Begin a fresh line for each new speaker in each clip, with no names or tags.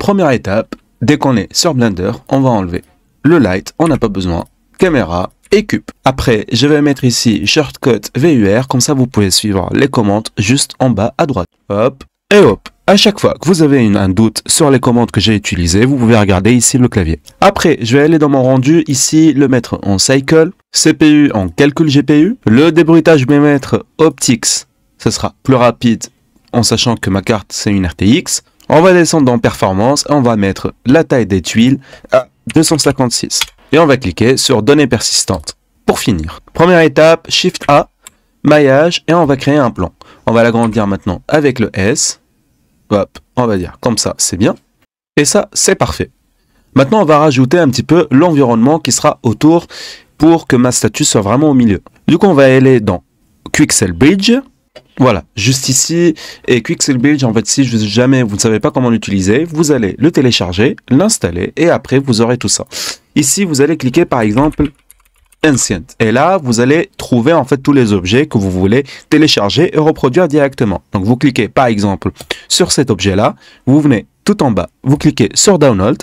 première étape, dès qu'on est sur Blender, on va enlever le light, on n'a pas besoin, caméra et cube. Après, je vais mettre ici shortcut VUR, comme ça vous pouvez suivre les commandes juste en bas à droite. Hop et hop. À chaque fois que vous avez un doute sur les commandes que j'ai utilisées, vous pouvez regarder ici le clavier. Après, je vais aller dans mon rendu, ici, le mettre en cycle, CPU en calcul GPU. Le débruitage, je vais mettre optics, ce sera plus rapide en sachant que ma carte c'est une RTX. On va descendre dans performance et on va mettre la taille des tuiles à 256. Et on va cliquer sur données persistantes. Pour finir, première étape, Shift A, maillage, et on va créer un plan. On va l'agrandir maintenant avec le S. Hop, on va dire comme ça, c'est bien. Et ça, c'est parfait. Maintenant, on va rajouter un petit peu l'environnement qui sera autour pour que ma statue soit vraiment au milieu. Du coup, on va aller dans Quixel Bridge. Voilà, juste ici. Et Quixel Bridge, en fait, si jamais vous ne savez pas comment l'utiliser, vous allez le télécharger, l'installer et après, vous aurez tout ça. Ici, vous allez cliquer par exemple Ancient. Et là, vous allez trouver en fait tous les objets que vous voulez télécharger et reproduire directement. Donc, vous cliquez par exemple sur cet objet-là, vous venez tout en bas, vous cliquez sur Download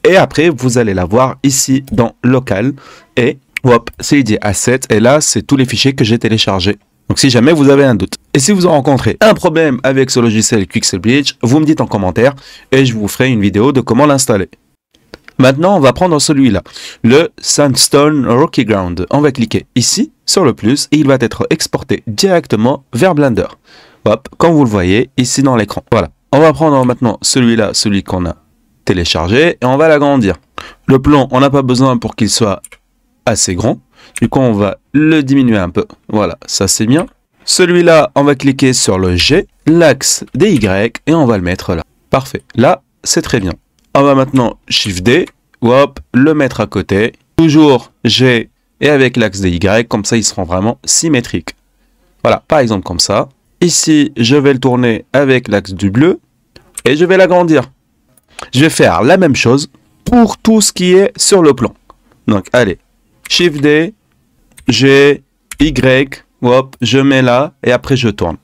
et après, vous allez l'avoir ici dans Local et hop, c'est ID Asset. Et là, c'est tous les fichiers que j'ai téléchargés. Donc, si jamais vous avez un doute. Et si vous rencontrez un problème avec ce logiciel Quixel Bridge, vous me dites en commentaire et je vous ferai une vidéo de comment l'installer. Maintenant, on va prendre celui-là, le Sandstone Rocky Ground. On va cliquer ici sur le plus et il va être exporté directement vers Blender. Hop, comme vous le voyez ici dans l'écran. Voilà. On va prendre maintenant celui-là, celui qu'on a téléchargé et on va l'agrandir. Le plan, on n'a pas besoin pour qu'il soit assez grand. Du coup, on va le diminuer un peu. Voilà, ça c'est bien. Celui-là, on va cliquer sur le G, l'axe des Y et on va le mettre là. Parfait. Là, c'est très bien. On va maintenant Shift D, hop, le mettre à côté. Toujours G et avec l'axe des Y, comme ça ils seront vraiment symétriques. Voilà, par exemple comme ça. Ici, je vais le tourner avec l'axe du bleu et je vais l'agrandir. Je vais faire la même chose pour tout ce qui est sur le plan. Donc, allez, Shift D, G, Y, hop, je mets là et après je tourne.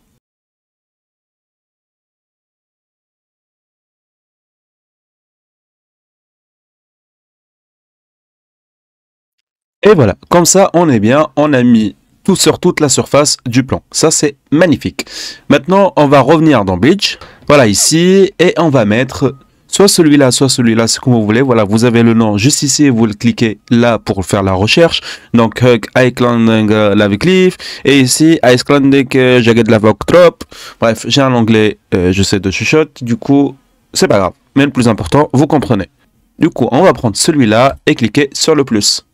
Et voilà, comme ça, on est bien, on a mis tout sur toute la surface du plan. Ça, c'est magnifique. Maintenant, on va revenir dans Bridge. Voilà, ici, et on va mettre soit celui-là, c'est comme vous voulez. Voilà, vous avez le nom juste ici, vous le cliquez là pour faire la recherche. Donc, Hug Icelandic Lava Cliff. Et ici, Icelandic Jagged Lava Drop. Bref, j'ai un anglais, je sais de chuchote. Du coup, c'est pas grave. Mais le plus important, vous comprenez. Du coup, on va prendre celui-là et cliquer sur le plus.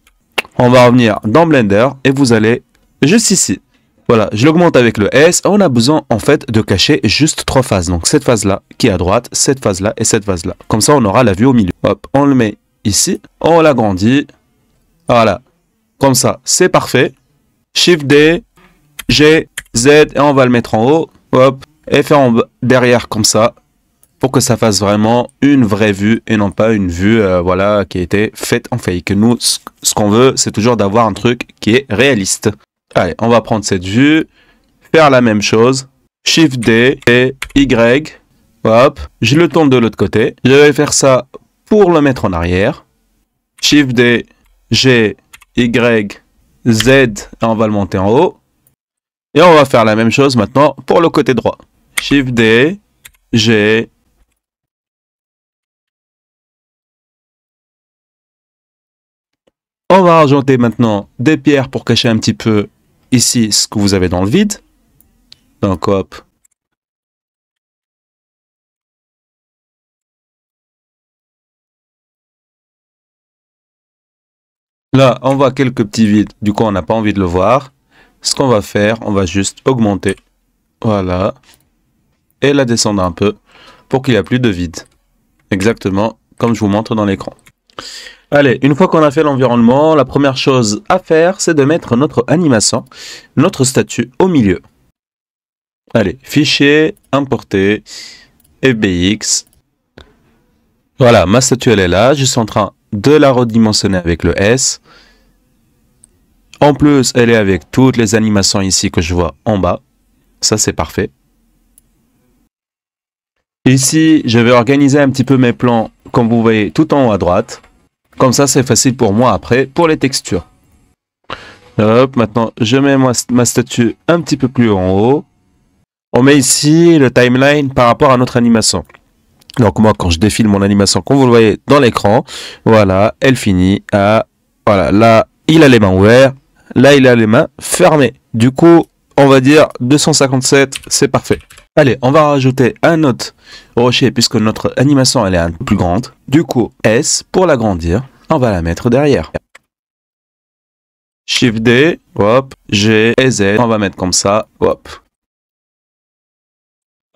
On va revenir dans Blender et vous allez juste ici. Voilà, je l'augmente avec le S. On a besoin en fait de cacher juste 3 phases. Donc cette phase-là qui est à droite, cette phase-là et cette phase-là. Comme ça, on aura la vue au milieu. Hop, on le met ici. On l'agrandit. Voilà, comme ça, c'est parfait. Shift D, G, Z et on va le mettre en haut. Hop, et faire derrière comme ça. Pour que ça fasse vraiment une vraie vue et non pas une vue voilà, qui a été faite en fake. Nous, ce qu'on veut, c'est toujours d'avoir un truc qui est réaliste. Allez, on va prendre cette vue, faire la même chose. Shift D et Y. Hop, je le tourne de l'autre côté. Je vais faire ça pour le mettre en arrière. Shift D, G, Y, Z, et on va le monter en haut. Et on va faire la même chose maintenant pour le côté droit. Shift D, G, on va rajouter maintenant des pierres pour cacher un petit peu ici ce que vous avez dans le vide. Donc hop. Là, on voit quelques petits vides. Du coup, on n'a pas envie de le voir. Ce qu'on va faire, on va juste augmenter. Voilà. Et la descendre un peu pour qu'il n'y ait plus de vide. Exactement comme je vous montre dans l'écran. Allez, une fois qu'on a fait l'environnement, la première chose à faire, c'est de mettre notre animation, notre statue au milieu. Allez, fichier, importer, FBX. Voilà, ma statue elle est là, je suis en train de la redimensionner avec le S. En plus, elle est avec toutes les animations ici que je vois en bas. Ça, c'est parfait. Ici, je vais organiser un petit peu mes plans, comme vous voyez, tout en haut à droite. Comme ça, c'est facile pour moi après, pour les textures. Hop, maintenant, je mets ma statue un petit peu plus en haut. On met ici le timeline par rapport à notre animation. Donc moi, quand je défile mon animation, comme vous le voyez dans l'écran, voilà, elle finit à... Voilà, là, il a les mains ouvertes. Là, il a les mains fermées. Du coup, on va dire 257, c'est parfait. Allez, on va rajouter un autre rocher puisque notre animation, elle est un peu plus grande. Du coup, S, pour l'agrandir, on va la mettre derrière. Shift D, hop, G et Z, on va mettre comme ça, hop.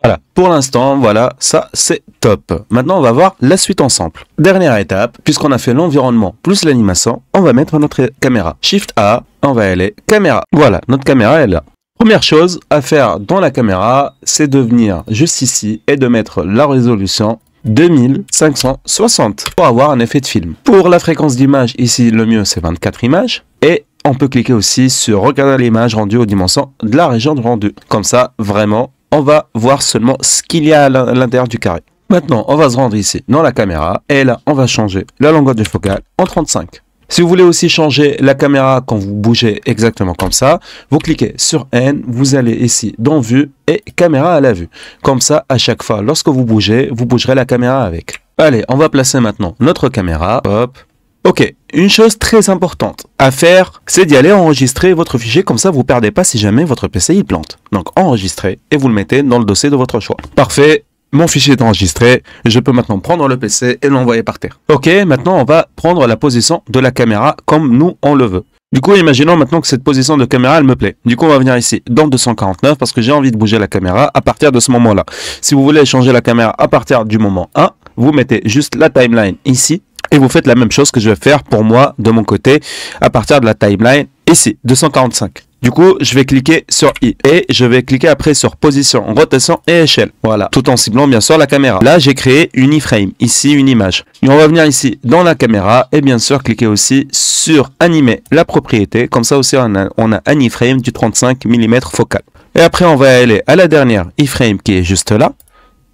Voilà, pour l'instant, voilà, ça c'est top. Maintenant, on va voir la suite ensemble. Dernière étape, puisqu'on a fait l'environnement plus l'animation, on va mettre notre caméra. Shift A, on va aller caméra. Voilà, notre caméra est là. Première chose à faire dans la caméra, c'est de venir juste ici et de mettre la résolution 2560 pour avoir un effet de film. Pour la fréquence d'image, ici, le mieux c'est 24 images. Et on peut cliquer aussi sur regarder l'image rendue aux dimensions de la région de rendu. Comme ça, vraiment, on va voir seulement ce qu'il y a à l'intérieur du carré. Maintenant, on va se rendre ici dans la caméra et là, on va changer la longueur du focal en 35. Si vous voulez aussi changer la caméra quand vous bougez exactement comme ça, vous cliquez sur N, vous allez ici dans Vue et Caméra à la vue. Comme ça, à chaque fois, lorsque vous bougez, vous bougerez la caméra avec. Allez, on va placer maintenant notre caméra. Hop. Ok, une chose très importante à faire, c'est d'y aller enregistrer votre fichier, comme ça vous ne perdez pas si jamais votre PC il plante. Donc enregistrez et vous le mettez dans le dossier de votre choix. Parfait, mon fichier est enregistré, je peux maintenant prendre le PC et l'envoyer par terre. Ok, maintenant on va prendre la position de la caméra comme nous on le veut. Du coup, imaginons maintenant que cette position de caméra, elle me plaît. Du coup, on va venir ici dans 249 parce que j'ai envie de bouger la caméra à partir de ce moment-là. Si vous voulez changer la caméra à partir du moment 1, vous mettez juste la timeline ici. Et vous faites la même chose que je vais faire pour moi de mon côté à partir de la timeline ici, 245. Du coup, je vais cliquer sur I et je vais cliquer après sur position, rotation et échelle. Voilà, tout en ciblant bien sûr la caméra. Là, j'ai créé une iframe, ici une image. Et on va venir ici dans la caméra et bien sûr cliquer aussi sur animer la propriété. Comme ça aussi, on a un iframe du 35 mm focal. Et après, on va aller à la dernière iframe qui est juste là.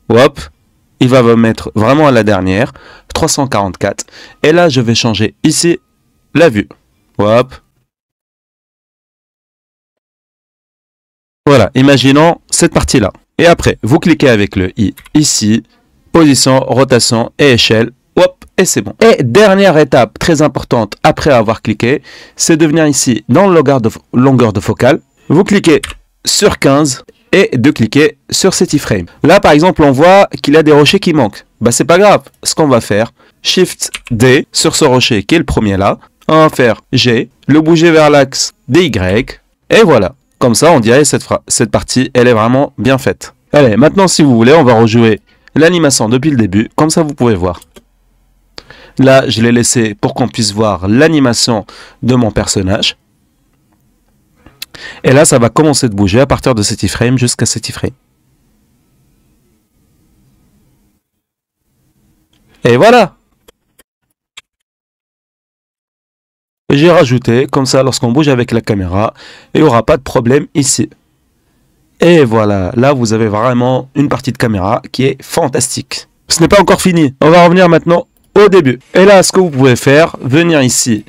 Hop. Il va me mettre vraiment à la dernière, 344. Et là, je vais changer ici la vue. Hop. Voilà, imaginons cette partie-là. Et après, vous cliquez avec le I ici, position, rotation et échelle. Hop, et c'est bon. Et dernière étape très importante après avoir cliqué, c'est de venir ici dans le longueur de focale. Vous cliquez sur 15 et de cliquer sur cet iframe. Là, par exemple, on voit qu'il y a des rochers qui manquent. Bah, c'est pas grave. Ce qu'on va faire, Shift D sur ce rocher qui est le premier là. On va faire G, le bouger vers l'axe DY. Et voilà. Comme ça, on dirait cette partie, elle est vraiment bien faite. Allez, maintenant, si vous voulez, on va rejouer l'animation depuis le début. Comme ça, vous pouvez voir. Là, je l'ai laissé pour qu'on puisse voir l'animation de mon personnage. Et là, ça va commencer de bouger à partir de cet iframe jusqu'à cet iframe. Et voilà. J'ai rajouté, comme ça, lorsqu'on bouge avec la caméra, il n'y aura pas de problème ici. Et voilà, là, vous avez vraiment une partie de caméra qui est fantastique. Ce n'est pas encore fini. On va revenir maintenant au début. Et là, ce que vous pouvez faire, venir ici,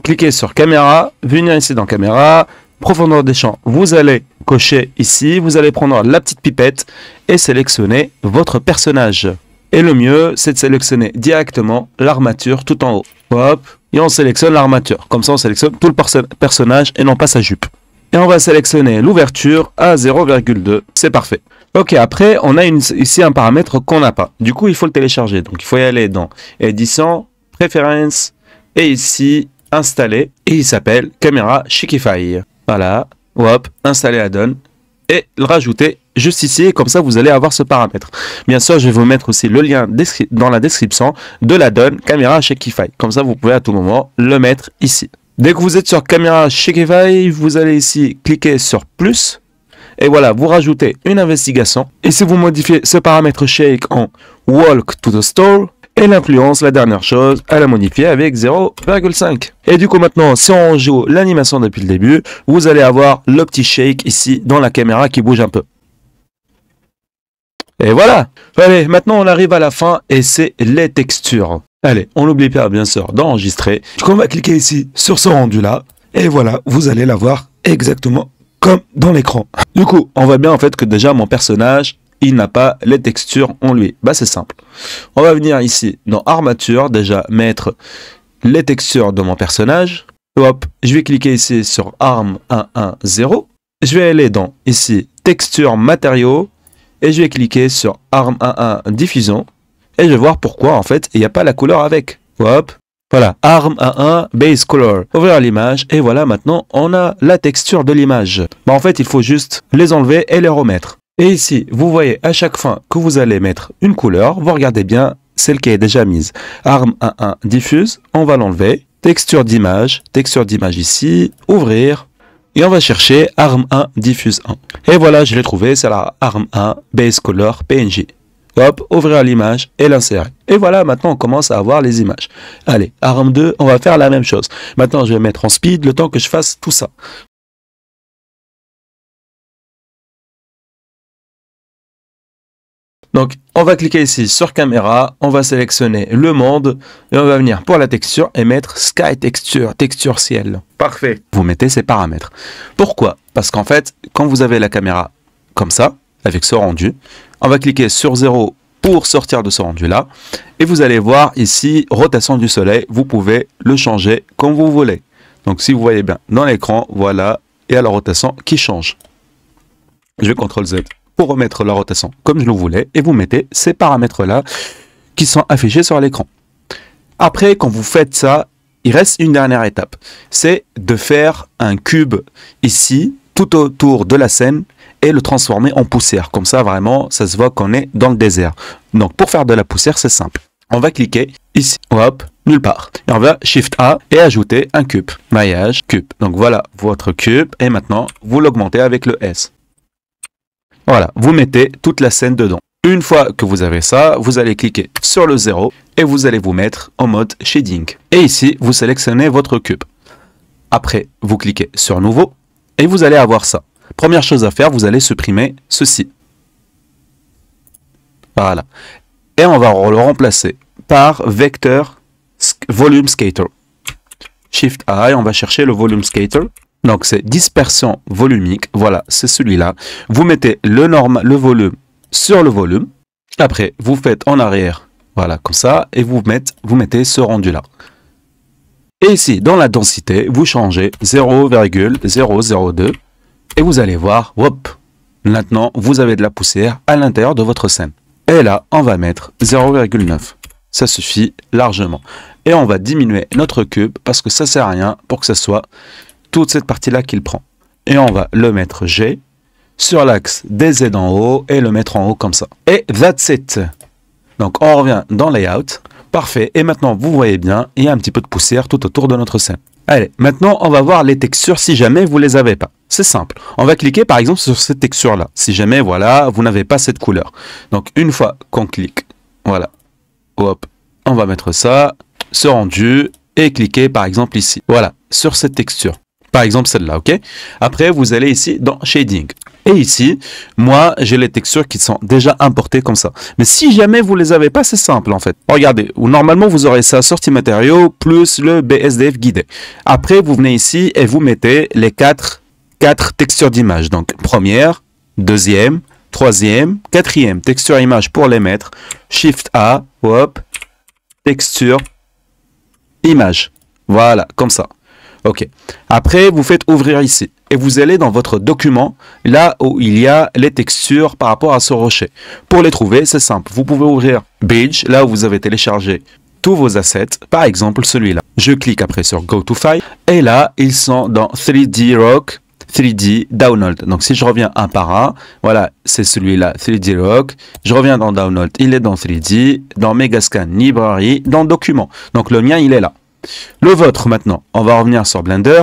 cliquer sur caméra, venir ici dans caméra, profondeur des champs, vous allez cocher ici, vous allez prendre la petite pipette et sélectionner votre personnage. Et le mieux, c'est de sélectionner directement l'armature tout en haut. Hop, et on sélectionne l'armature. Comme ça, on sélectionne tout le personnage et non pas sa jupe. Et on va sélectionner l'ouverture à 0,2. C'est parfait. Ok, après, on a ici un paramètre qu'on n'a pas. Du coup, il faut le télécharger. Donc, il faut y aller dans Édition, Préférences, et ici, Installer. Et il s'appelle Camera Shakify. Voilà, hop, installer add-on et le rajouter juste ici, et comme ça vous allez avoir ce paramètre. Bien sûr, je vais vous mettre aussi le lien dans la description de l'add-on Camera Shakify. Comme ça, vous pouvez à tout moment le mettre ici. Dès que vous êtes sur Camera Shakify, vous allez ici cliquer sur plus. Et voilà, vous rajoutez une investigation. Et si vous modifiez ce paramètre Shake en Walk to the Store, et l'influence, la dernière chose, à la modifier avec 0,5. Et du coup maintenant, si on joue l'animation depuis le début, vous allez avoir le petit shake ici dans la caméra qui bouge un peu. Et voilà. Allez, maintenant on arrive à la fin et c'est les textures. Allez, on n'oublie pas bien sûr d'enregistrer. Donc on va cliquer ici sur ce rendu là. Et voilà, vous allez l'avoir exactement comme dans l'écran. Du coup, on voit bien en fait que déjà mon personnage, il n'a pas les textures en lui. Bah c'est simple. On va venir ici dans armature, déjà mettre les textures de mon personnage. Hop, je vais cliquer ici sur arm 110. Je vais aller dans ici texture matériaux et je vais cliquer sur arm 11 diffusion et je vais voir pourquoi en fait il n'y a pas la couleur avec. Hop, voilà, arm 11 base color. Ouvrir l'image et voilà, maintenant on a la texture de l'image. Bah en fait il faut juste les enlever et les remettre. Et ici vous voyez à chaque fois que vous allez mettre une couleur, vous regardez bien celle qui est déjà mise. Arm 11 diffuse, on va l'enlever. Texture d'image ici, ouvrir. Et on va chercher arm 1 diffuse 1. Et voilà, je l'ai trouvé, c'est la arm 1 base color PNG. Hop, ouvrir l'image et l'insérer. Et voilà, maintenant on commence à avoir les images. Allez, arm 2, on va faire la même chose. Maintenant je vais mettre en speed le temps que je fasse tout ça. Donc, on va cliquer ici sur caméra, on va sélectionner le monde et on va venir pour la texture et mettre Sky Texture, texture ciel. Parfait. Vous mettez ces paramètres. Pourquoi? Parce qu'en fait, quand vous avez la caméra comme ça, avec ce rendu, on va cliquer sur 0 pour sortir de ce rendu-là et vous allez voir ici, rotation du soleil, vous pouvez le changer comme vous voulez. Donc, si vous voyez bien dans l'écran, voilà, il y a la rotation qui change. Je vais CTRL Z pour remettre la rotation comme je le voulais et vous mettez ces paramètres là qui sont affichés sur l'écran. Après, quand vous faites ça, il reste une dernière étape, c'est de faire un cube ici tout autour de la scène et le transformer en poussière. Comme ça vraiment ça se voit qu'on est dans le désert. Donc pour faire de la poussière c'est simple, on va cliquer ici, hop, nulle part et on va Shift A et ajouter un cube, maillage cube. Donc voilà votre cube et maintenant vous l'augmentez avec le S. Voilà, vous mettez toute la scène dedans. Une fois que vous avez ça, vous allez cliquer sur le 0 et vous allez vous mettre en mode shading. Et ici, vous sélectionnez votre cube. Après, vous cliquez sur nouveau et vous allez avoir ça. Première chose à faire, vous allez supprimer ceci. Voilà. Et on va le remplacer par vecteur volume skater. Shift A et on va chercher le volume skater. Donc c'est dispersion volumique, voilà, c'est celui-là. Vous mettez le volume sur le volume. Après, vous faites en arrière, voilà, comme ça, et vous mettez ce rendu-là. Et ici, dans la densité, vous changez 0,002 et vous allez voir, hop, maintenant, vous avez de la poussière à l'intérieur de votre scène. Et là, on va mettre 0,9. Ça suffit largement. Et on va diminuer notre cube parce que ça sert à rien pour que ce soit toute cette partie-là qu'il prend. Et on va le mettre G sur l'axe des Z en haut et le mettre en haut comme ça. Et that's it. Donc on revient dans Layout. Parfait. Et maintenant, vous voyez bien, il y a un petit peu de poussière tout autour de notre scène. Allez, maintenant, on va voir les textures si jamais vous les avez pas. C'est simple. On va cliquer par exemple sur cette texture-là. Si jamais, voilà, vous n'avez pas cette couleur. Donc une fois qu'on clique, voilà, hop, on va mettre ça, ce rendu, et cliquer par exemple ici. Voilà, sur cette texture. Par exemple celle-là, ok? Après, vous allez ici dans Shading. Et ici, moi, j'ai les textures qui sont déjà importées comme ça. Mais si jamais vous les avez pas, c'est simple en fait. Regardez, normalement, vous aurez ça, sortie matériaux, plus le BSDF guidé. Après, vous venez ici et vous mettez les quatre textures d'image. Donc, première, deuxième, troisième, quatrième texture image pour les mettre. Shift A, hop, texture, image. Voilà, comme ça. Ok. Après, vous faites ouvrir ici. Et vous allez dans votre document, là où il y a les textures par rapport à ce rocher. Pour les trouver, c'est simple. Vous pouvez ouvrir Beige, là où vous avez téléchargé tous vos assets. Par exemple, celui-là. Je clique après sur Go to File. Et là, ils sont dans 3D Rock, 3D Download. Donc, si je reviens un par un, voilà, c'est celui-là, 3D Rock. Je reviens dans Download, il est dans 3D. Dans Megascan Library, dans Document. Donc, le mien, il est là. Le vôtre maintenant, on va revenir sur Blender.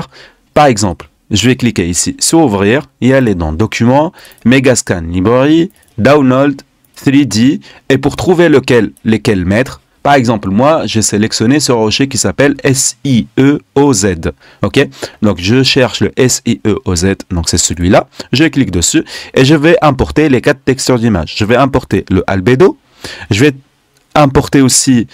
Par exemple, je vais cliquer ici sur Ouvrir et aller dans Documents, Megascan Library, Download, 3D. Et pour trouver lesquels mettre, Par exemple, moi, j'ai sélectionné ce rocher qui s'appelle SIEOZ. OK? Donc, je cherche le SIEOZ. Donc, c'est celui-là. Je clique dessus et je vais importer les 4 textures d'image. Je vais importer le albédo. Je vais importer aussi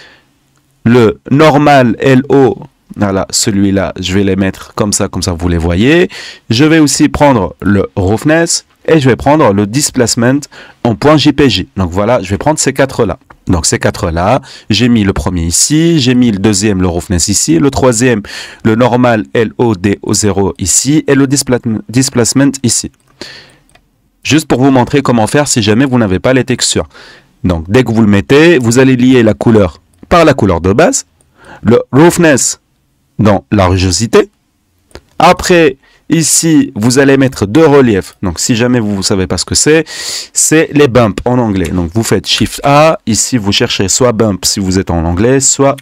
le normal LO. Voilà, celui-là, je vais les mettre comme ça vous les voyez. Je vais aussi prendre le roughness et je vais prendre le displacement en .jpg. Donc voilà, je vais prendre ces 4-là. Donc ces 4-là, j'ai mis le premier ici, j'ai mis le deuxième, le roughness ici, le troisième, le normal LODO0 ici et le displacement ici. Juste pour vous montrer comment faire si jamais vous n'avez pas les textures. Donc dès que vous le mettez, vous allez lier la couleur par la couleur de base, le roughness dans la rugosité. Après, ici, vous allez mettre 2 reliefs. Donc, si jamais vous ne savez pas ce que c'est les bumps en anglais. Donc, vous faites Shift A. Ici, vous cherchez soit bump si vous êtes en anglais, soit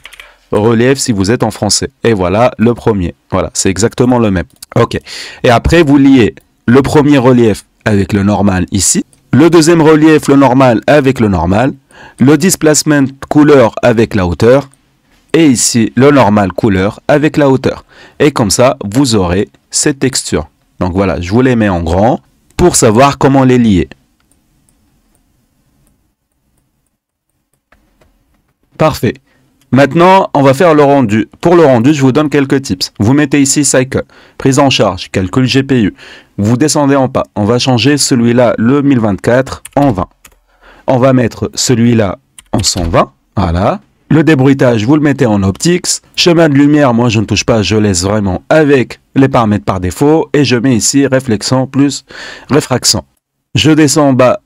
relief si vous êtes en français. Et voilà le premier. Voilà, c'est exactement le même. OK. Et après, vous liez le premier relief avec le normal ici. Le deuxième relief, le normal avec le normal. Le displacement couleur avec la hauteur. Et ici, le normal couleur avec la hauteur. Et comme ça, vous aurez ces textures. Donc voilà, je vous les mets en grand pour savoir comment les lier. Parfait. Maintenant, on va faire le rendu. Pour le rendu, je vous donne quelques tips. Vous mettez ici Cycle, prise en charge, calcul GPU. Vous descendez en bas. On va changer celui-là, le 1024, en 20. On va mettre celui-là en 120. Voilà. Le débruitage, vous le mettez en optics. Chemin de lumière, moi je ne touche pas, je laisse vraiment avec les paramètres par défaut. Et je mets ici réflexion plus réfraction. Je descends en bas,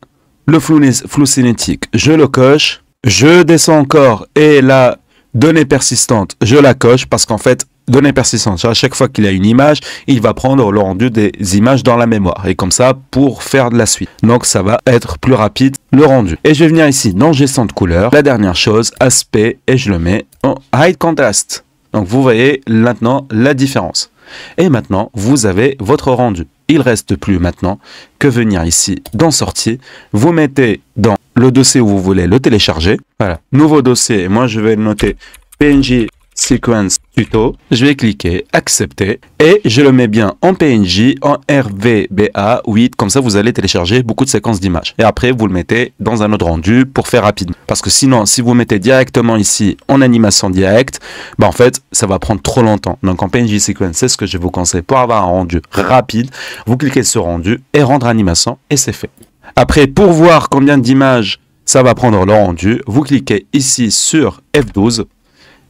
le flou cinétique, je le coche. Je descends encore et la donnée persistante, je la coche parce qu'en fait, donnée persistante, à chaque fois qu'il y a une image, il va prendre le rendu des images dans la mémoire. Et comme ça, pour faire de la suite. Donc, ça va être plus rapide, le rendu. Et je vais venir ici dans gestion de couleur. La dernière chose, aspect, et je le mets en high contrast. Donc, vous voyez maintenant la différence. Et maintenant, vous avez votre rendu. Il reste plus maintenant que venir ici dans sortie. Vous mettez dans le dossier où vous voulez le télécharger. Voilà, nouveau dossier. Moi, je vais le noter PNG Sequence Tuto. Je vais cliquer accepter et je le mets bien en PNG, en RVBA 8. Comme ça, vous allez télécharger beaucoup de séquences d'images. Et après, vous le mettez dans un autre rendu pour faire rapidement. Parce que sinon, si vous mettez directement ici en animation directe, bah en fait, ça va prendre trop longtemps. Donc en PNG Sequence, c'est ce que je vous conseille pour avoir un rendu rapide. Vous cliquez sur rendu et rendre animation et c'est fait. Après, pour voir combien d'images ça va prendre le rendu, vous cliquez ici sur F12.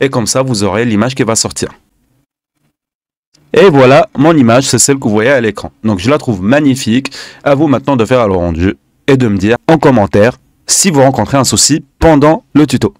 Et comme ça, vous aurez l'image qui va sortir. Et voilà, mon image, c'est celle que vous voyez à l'écran. Donc, je la trouve magnifique. À vous maintenant de faire le rendu et de me dire en commentaire si vous rencontrez un souci pendant le tuto.